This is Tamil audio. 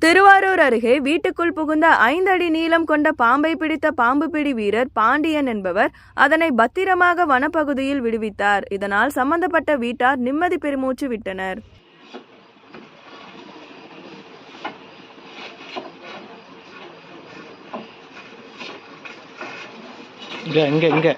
திருவாரூர் அருகே வீட்டுக்குள் புகுந்த 5 அடி நீளம் கொண்ட பாம்பை பிடித்த பாம்பு பிடி வீரர் பாண்டியன் என்பவர் அதனை பத்திரமாக வனப்பகுதியில் விடுவித்தார். இதனால் சம்பந்தப்பட்ட வீட்டார் நிம்மதி பெருமூச்சு விட்டனர். இங்க